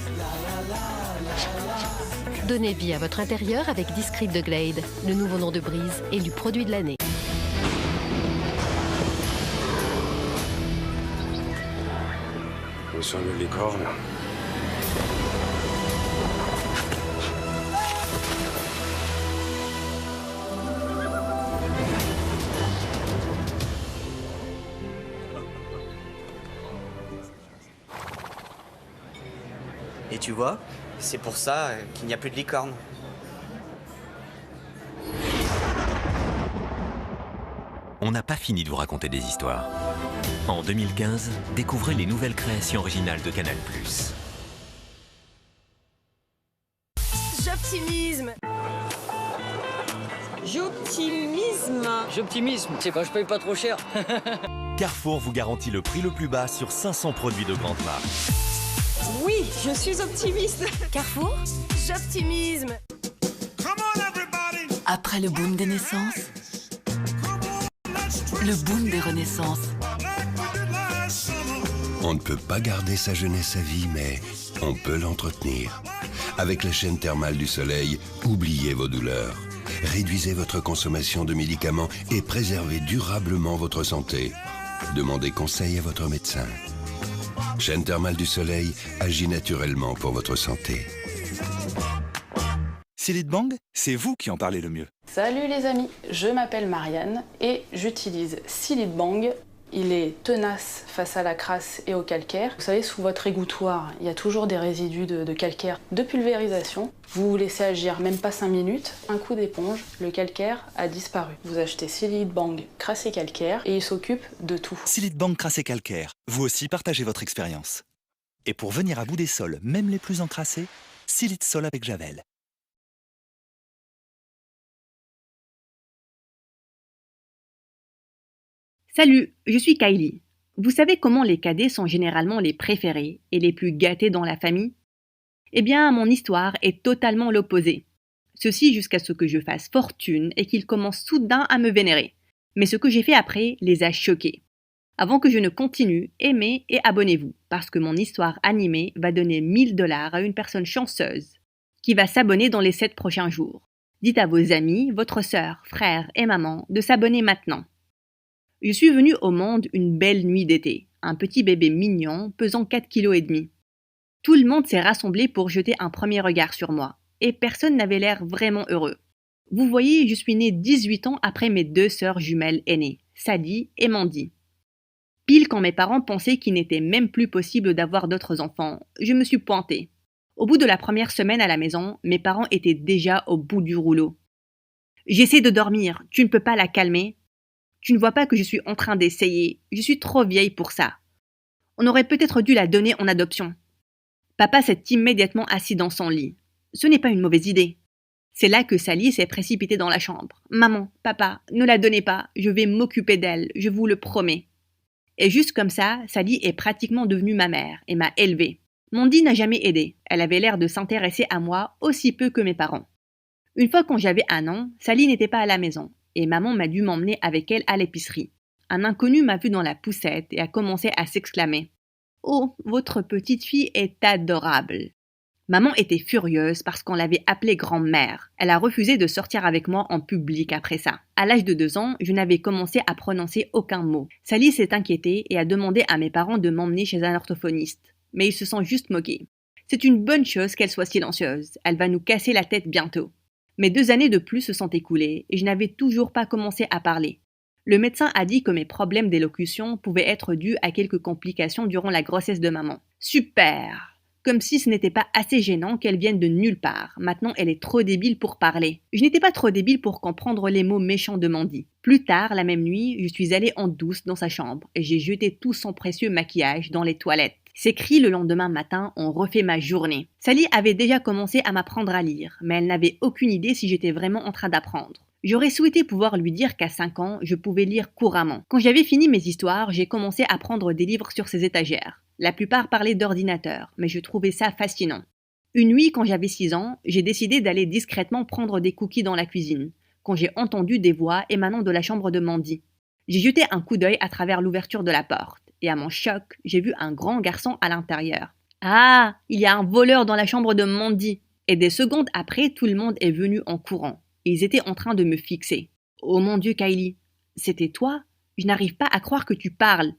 Donnez vie à votre intérieur avec Discreet de Glade, le nouveau nom de Breeze et du produit de l'année. Où sont nos licornes? Tu vois, c'est pour ça qu'il n'y a plus de licorne. On n'a pas fini de vous raconter des histoires. En 2015, découvrez les nouvelles créations originales de Canal+. J'optimisme. J'optimisme, c'est quand je paye pas trop cher. Carrefour vous garantit le prix le plus bas sur 500 produits de grande marque. Oui, je suis optimiste. Carrefour, J'optimisme. après le boom des naissances, le boom des renaissances. On ne peut pas garder sa jeunesse à vie, mais on peut l'entretenir. Avec la chaîne thermale du soleil, oubliez vos douleurs. Réduisez votre consommation de médicaments et préservez durablement votre santé. Demandez conseil à votre médecin. Chaîne thermale du soleil agit naturellement pour votre santé. Silite Bang, c'est vous qui en parlez le mieux. Salut les amis, je m'appelle Marianne et j'utilise Silite Bang. Il est tenace face à la crasse et au calcaire. Vous savez, sous votre égouttoir, il y a toujours des résidus de calcaire, de pulvérisation. Vous vous laissez agir même pas 5 minutes, un coup d'éponge, le calcaire a disparu. Vous achetez Silite Bang crasse et calcaire et il s'occupe de tout. Silite Bang crasse et calcaire, vous aussi partagez votre expérience. Et pour venir à bout des sols, même les plus encrassés, Silite Sol avec Javel. Salut, je suis Kylie. Vous savez comment les cadets sont généralement les préférés et les plus gâtés dans la famille? Eh bien, mon histoire est totalement l'opposé. Ceci jusqu'à ce que je fasse fortune et qu'ils commencent soudain à me vénérer. Mais ce que j'ai fait après les a choqués. Avant que je ne continue, aimez et abonnez-vous, parce que mon histoire animée va donner 1 000 $ à une personne chanceuse qui va s'abonner dans les 7 prochains jours. Dites à vos amis, votre sœur, frère et maman de s'abonner maintenant. Je suis venue au monde une belle nuit d'été, un petit bébé mignon pesant 4,5 kg. Tout le monde s'est rassemblé pour jeter un premier regard sur moi, et personne n'avait l'air vraiment heureux. Vous voyez, je suis née 18 ans après mes 2 sœurs jumelles aînées, Sally et Mandy. Pile quand mes parents pensaient qu'il n'était même plus possible d'avoir d'autres enfants, je me suis pointée. Au bout de la première semaine à la maison, mes parents étaient déjà au bout du rouleau. « J'essaie de dormir, tu ne peux pas la calmer ? Tu ne vois pas que je suis en train d'essayer, je suis trop vieille pour ça. On aurait peut-être dû la donner en adoption. » Papa s'est immédiatement assis dans son lit. Ce n'est pas une mauvaise idée. C'est là que Sally s'est précipitée dans la chambre. « Maman, papa, ne la donnez pas, je vais m'occuper d'elle, je vous le promets. » Et juste comme ça, Sally est pratiquement devenue ma mère et m'a élevée. Mandy n'a jamais aidé, elle avait l'air de s'intéresser à moi aussi peu que mes parents. Une fois quand j'avais 1 an, Sally n'était pas à la maison. Et maman m'a dû m'emmener avec elle à l'épicerie. Un inconnu m'a vu dans la poussette et a commencé à s'exclamer « Oh, votre petite fille est adorable !» Maman était furieuse parce qu'on l'avait appelée grand-mère. Elle a refusé de sortir avec moi en public après ça. À l'âge de 2 ans, je n'avais commencé à prononcer aucun mot. Sally s'est inquiétée et a demandé à mes parents de m'emmener chez un orthophoniste. Mais ils se sont juste moqués. C'est une bonne chose qu'elle soit silencieuse. Elle va nous casser la tête bientôt. Mais 2 années de plus se sont écoulées et je n'avais toujours pas commencé à parler. Le médecin a dit que mes problèmes d'élocution pouvaient être dus à quelques complications durant la grossesse de maman. Super! Comme si ce n'était pas assez gênant qu'elle vienne de nulle part. Maintenant, elle est trop débile pour parler. Je n'étais pas trop débile pour comprendre les mots méchants de Mandy. Plus tard, la même nuit, je suis allée en douce dans sa chambre et j'ai jeté tout son précieux maquillage dans les toilettes. Ses cris le lendemain matin ont refait ma journée. Sally avait déjà commencé à m'apprendre à lire, mais elle n'avait aucune idée si j'étais vraiment en train d'apprendre. J'aurais souhaité pouvoir lui dire qu'à 5 ans, je pouvais lire couramment. Quand j'avais fini mes histoires, j'ai commencé à prendre des livres sur ses étagères. La plupart parlaient d'ordinateur, mais je trouvais ça fascinant. Une nuit, quand j'avais 6 ans, j'ai décidé d'aller discrètement prendre des cookies dans la cuisine, quand j'ai entendu des voix émanant de la chambre de Mandy. J'ai jeté un coup d'œil à travers l'ouverture de la porte. Et à mon choc, j'ai vu un grand garçon à l'intérieur. « Ah, il y a un voleur dans la chambre de Mandy !» Et des secondes après, tout le monde est venu en courant. Et ils étaient en train de me fixer. « Oh mon Dieu, Kylie, c'était toi? Je n'arrive pas à croire que tu parles. »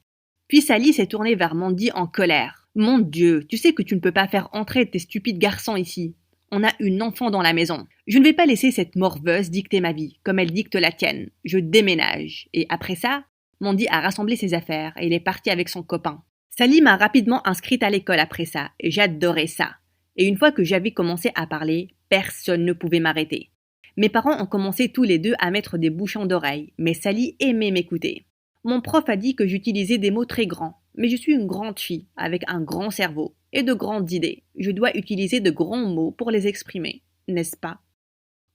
Puis Sally s'est tournée vers Mandy en colère. « Mon Dieu, tu sais que tu ne peux pas faire entrer tes stupides garçons ici. On a une enfant dans la maison. Je ne vais pas laisser cette morveuse dicter ma vie, comme elle dicte la tienne. Je déménage. Et après ça... » Mandy a rassemblé ses affaires et il est parti avec son copain. Sally m'a rapidement inscrite à l'école après ça et j'adorais ça. Et une fois que j'avais commencé à parler, personne ne pouvait m'arrêter. Mes parents ont commencé tous les deux à mettre des bouchons d'oreilles, mais Sally aimait m'écouter. Mon prof a dit que j'utilisais des mots très grands, mais je suis une grande fille, avec un grand cerveau et de grandes idées. Je dois utiliser de grands mots pour les exprimer, n'est-ce pas?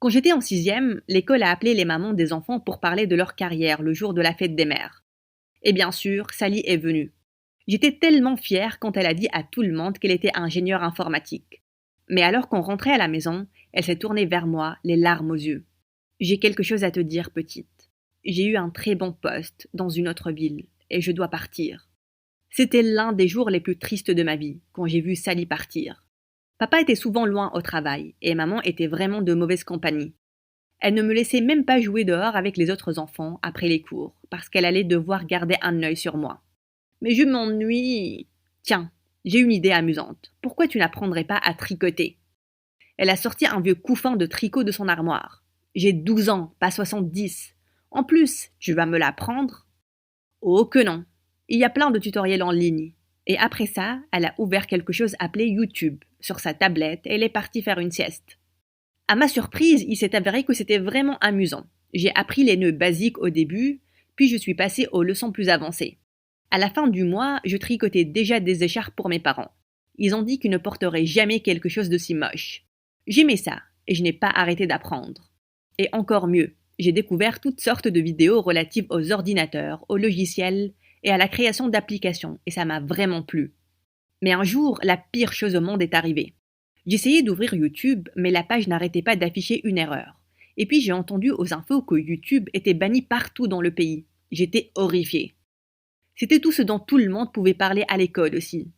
Quand j'étais en 6e, l'école a appelé les mamans des enfants pour parler de leur carrière le jour de la fête des mères. Et bien sûr, Sally est venue. J'étais tellement fière quand elle a dit à tout le monde qu'elle était ingénieure informatique. Mais alors qu'on rentrait à la maison, elle s'est tournée vers moi, les larmes aux yeux. « J'ai quelque chose à te dire, petite. J'ai eu un très bon poste dans une autre ville et je dois partir. » C'était l'un des jours les plus tristes de ma vie, quand j'ai vu Sally partir. Papa était souvent loin au travail et maman était vraiment de mauvaise compagnie. Elle ne me laissait même pas jouer dehors avec les autres enfants après les cours, parce qu'elle allait devoir garder un œil sur moi. Mais je m'ennuie. Tiens, j'ai une idée amusante. Pourquoi tu n'apprendrais pas à tricoter? Elle a sorti un vieux couffin de tricot de son armoire. J'ai 12 ans, pas 70. En plus, tu vas me l'apprendre? Oh que non. Il y a plein de tutoriels en ligne. Et après ça, elle a ouvert quelque chose appelé YouTube sur sa tablette et elle est partie faire une sieste. À ma surprise, il s'est avéré que c'était vraiment amusant. J'ai appris les nœuds basiques au début, puis je suis passée aux leçons plus avancées. À la fin du mois, je tricotais déjà des écharpes pour mes parents. Ils ont dit qu'ils ne porteraient jamais quelque chose de si moche. J'aimais ça, et je n'ai pas arrêté d'apprendre. Et encore mieux, j'ai découvert toutes sortes de vidéos relatives aux ordinateurs, aux logiciels et à la création d'applications, et ça m'a vraiment plu. Mais un jour, la pire chose au monde est arrivée. J'essayais d'ouvrir YouTube, mais la page n'arrêtait pas d'afficher une erreur. Et puis j'ai entendu aux infos que YouTube était banni partout dans le pays. J'étais horrifiée. C'était tout ce dont tout le monde pouvait parler à l'école aussi.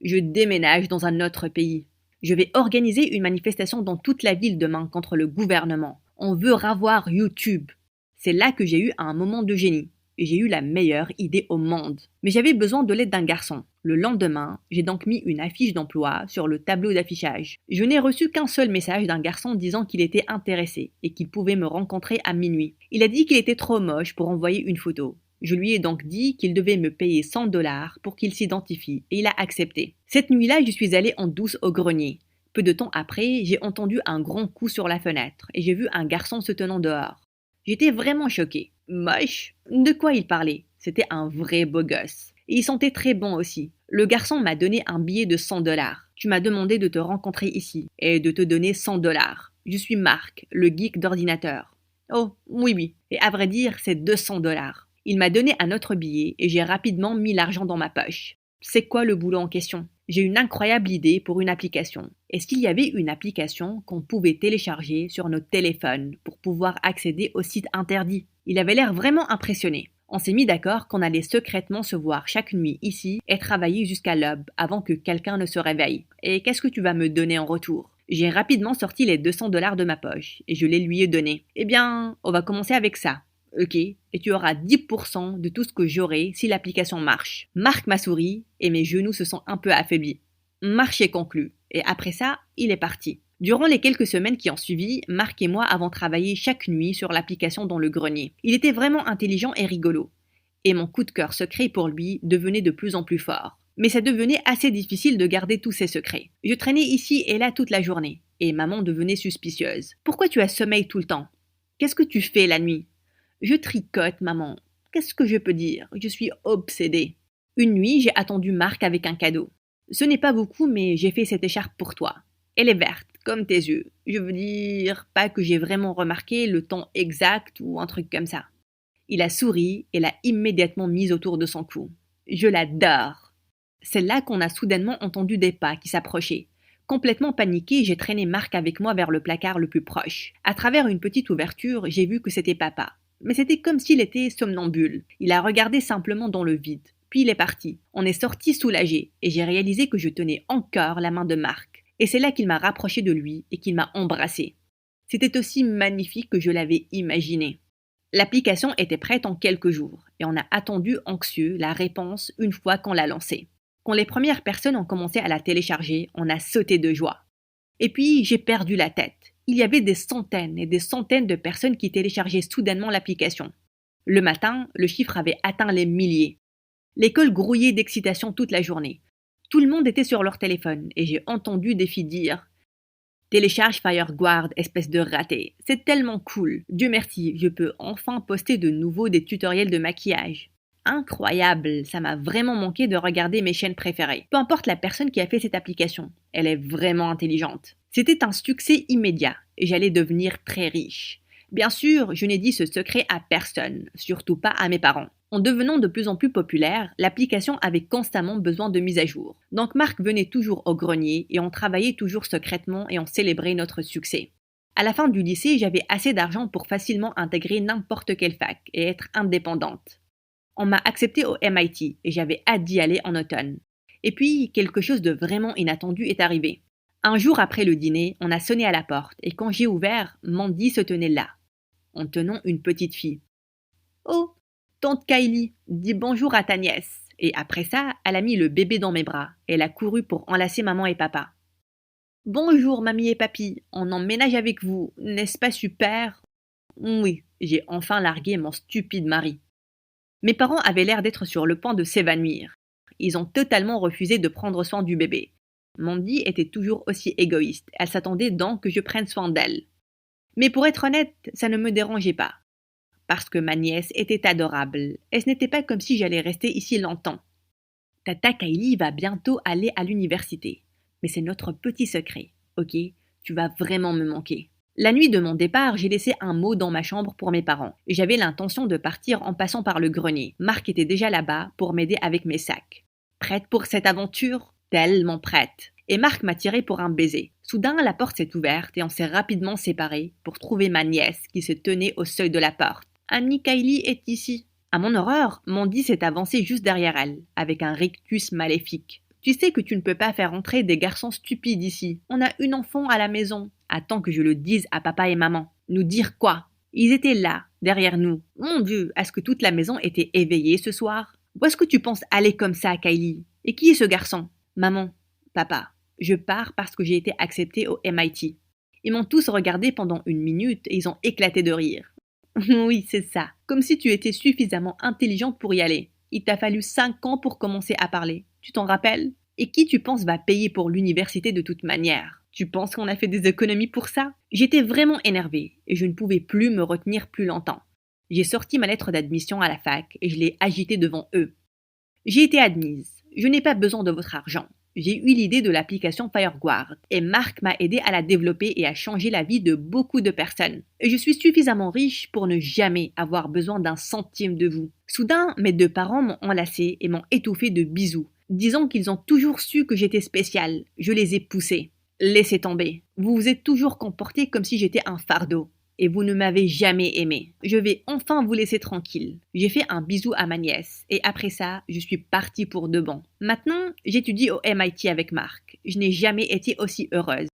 Je déménage dans un autre pays. Je vais organiser une manifestation dans toute la ville demain contre le gouvernement. On veut ravoir YouTube. C'est là que j'ai eu un moment de génie. Et j'ai eu la meilleure idée au monde. Mais j'avais besoin de l'aide d'un garçon. Le lendemain, j'ai donc mis une affiche d'emploi sur le tableau d'affichage. Je n'ai reçu qu'un seul message d'un garçon disant qu'il était intéressé et qu'il pouvait me rencontrer à minuit. Il a dit qu'il était trop moche pour envoyer une photo. Je lui ai donc dit qu'il devait me payer 100$ pour qu'il s'identifie et il a accepté. Cette nuit-là, je suis allée en douce au grenier. Peu de temps après, j'ai entendu un grand coup sur la fenêtre et j'ai vu un garçon se tenant dehors. J'étais vraiment choquée. Moche? De quoi il parlait? C'était un vrai beau gosse. Et il sentait très bon aussi. Le garçon m'a donné un billet de 100$. Tu m'as demandé de te rencontrer ici et de te donner 100$. Je suis Marc, le geek d'ordinateur. Oh, oui. Et à vrai dire, c'est 200$. Il m'a donné un autre billet et j'ai rapidement mis l'argent dans ma poche. C'est quoi le boulot en question? J'ai une incroyable idée pour une application. Est-ce qu'il y avait une application qu'on pouvait télécharger sur nos téléphones pour pouvoir accéder aux sites interdits? Il avait l'air vraiment impressionné. On s'est mis d'accord qu'on allait secrètement se voir chaque nuit ici et travailler jusqu'à l'aube avant que quelqu'un ne se réveille. Et qu'est-ce que tu vas me donner en retour? J'ai rapidement sorti les 200$ de ma poche et je les lui ai donnés. Eh bien, on va commencer avec ça. Ok, et tu auras 10% de tout ce que j'aurai si l'application marche. Marc m'a souri et mes genoux se sont un peu affaiblis. Marché conclu. Et après ça, il est parti. Durant les quelques semaines qui ont suivi, Marc et moi avons travaillé chaque nuit sur l'application dans le grenier. Il était vraiment intelligent et rigolo. Et mon coup de cœur secret pour lui devenait de plus en plus fort. Mais ça devenait assez difficile de garder tous ces secrets. Je traînais ici et là toute la journée. Et maman devenait suspicieuse. Pourquoi tu as sommeil tout le temps? Qu'est-ce que tu fais la nuit? Je tricote, maman. Qu'est-ce que je peux dire? Je suis obsédée. Une nuit, j'ai attendu Marc avec un cadeau. Ce n'est pas beaucoup, mais j'ai fait cette écharpe pour toi. Elle est verte, comme tes yeux. Je veux dire, pas que j'ai vraiment remarqué le temps exact ou un truc comme ça. Il a souri et l'a immédiatement mise autour de son cou. Je l'adore. C'est là qu'on a soudainement entendu des pas qui s'approchaient. Complètement paniquée, j'ai traîné Marc avec moi vers le placard le plus proche. À travers une petite ouverture, j'ai vu que c'était papa. Mais c'était comme s'il était somnambule. Il a regardé simplement dans le vide. Puis il est parti. On est sorti soulagé et j'ai réalisé que je tenais encore la main de Marc. Et c'est là qu'il m'a rapproché de lui et qu'il m'a embrassé. C'était aussi magnifique que je l'avais imaginé. L'application était prête en quelques jours et on a attendu anxieux la réponse une fois qu'on l'a lancée. Quand les premières personnes ont commencé à la télécharger, on a sauté de joie. Et puis j'ai perdu la tête. Il y avait des centaines et des centaines de personnes qui téléchargeaient soudainement l'application. Le matin, le chiffre avait atteint les milliers. L'école grouillait d'excitation toute la journée. Tout le monde était sur leur téléphone et j'ai entendu des filles dire « Télécharge FireGuard, espèce de raté. C'est tellement cool. Dieu merci, je peux enfin poster de nouveau des tutoriels de maquillage. » Incroyable, ça m'a vraiment manqué de regarder mes chaînes préférées. Peu importe la personne qui a fait cette application, elle est vraiment intelligente. C'était un succès immédiat et j'allais devenir très riche. Bien sûr, je n'ai dit ce secret à personne, surtout pas à mes parents. En devenant de plus en plus populaire, l'application avait constamment besoin de mise à jour. Donc Marc venait toujours au grenier et on travaillait toujours secrètement et on célébrait notre succès. À la fin du lycée, j'avais assez d'argent pour facilement intégrer n'importe quelle fac et être indépendante. On m'a accepté au MIT et j'avais hâte d'y aller en automne. Et puis, quelque chose de vraiment inattendu est arrivé. Un jour après le dîner, on a sonné à la porte et quand j'ai ouvert, Mandy se tenait là, en tenant une petite fille. « Oh, tante Kylie, dis bonjour à ta nièce. » Et après ça, elle a mis le bébé dans mes bras. Elle a couru pour enlacer maman et papa. « Bonjour mamie et papy, on emménage avec vous, n'est-ce pas super ?» Oui, j'ai enfin largué mon stupide mari. Mes parents avaient l'air d'être sur le point de s'évanouir. Ils ont totalement refusé de prendre soin du bébé. Mandy était toujours aussi égoïste. Elle s'attendait donc que je prenne soin d'elle. Mais pour être honnête, ça ne me dérangeait pas. Parce que ma nièce était adorable. Et ce n'était pas comme si j'allais rester ici longtemps. Tata Kylie va bientôt aller à l'université. Mais c'est notre petit secret, ok? Tu vas vraiment me manquer. La nuit de mon départ, j'ai laissé un mot dans ma chambre pour mes parents. J'avais l'intention de partir en passant par le grenier. Marc était déjà là-bas pour m'aider avec mes sacs. Prête pour cette aventure? Tellement prête. Et Marc m'a tiré pour un baiser. Soudain, la porte s'est ouverte et on s'est rapidement séparés pour trouver ma nièce qui se tenait au seuil de la porte. « Annie Kylie est ici. » À mon horreur, Mandy s'est avancée juste derrière elle, avec un rictus maléfique. « Tu sais que tu ne peux pas faire entrer des garçons stupides ici. On a une enfant à la maison. » Attends que je le dise à papa et maman. Nous dire quoi? Ils étaient là, derrière nous. Mon Dieu, est-ce que toute la maison était éveillée ce soir? Où est-ce que tu penses aller comme ça, Kylie? Et qui est ce garçon? Maman, papa, je pars parce que j'ai été acceptée au MIT. Ils m'ont tous regardé pendant 1 minute et ils ont éclaté de rire. Oui, c'est ça. Comme si tu étais suffisamment intelligente pour y aller. Il t'a fallu 5 ans pour commencer à parler. Tu t'en rappelles? Et qui tu penses va payer pour l'université de toute manière? Tu penses qu'on a fait des économies pour ça? J'étais vraiment énervée et je ne pouvais plus me retenir plus longtemps. J'ai sorti ma lettre d'admission à la fac et je l'ai agitée devant eux. J'ai été admise. Je n'ai pas besoin de votre argent. J'ai eu l'idée de l'application FireGuard et Marc m'a aidé à la développer et à changer la vie de beaucoup de personnes. Et je suis suffisamment riche pour ne jamais avoir besoin d'un centime de vous. Soudain, mes 2 parents m'ont enlacée et m'ont étouffée de bisous, disant qu'ils ont toujours su que j'étais spéciale. Je les ai poussés. Laissez tomber. Vous vous êtes toujours comporté comme si j'étais un fardeau. Et vous ne m'avez jamais aimé. Je vais enfin vous laisser tranquille. J'ai fait un bisou à ma nièce. Et après ça, je suis partie pour de bon. Maintenant, j'étudie au MIT avec Marc. Je n'ai jamais été aussi heureuse.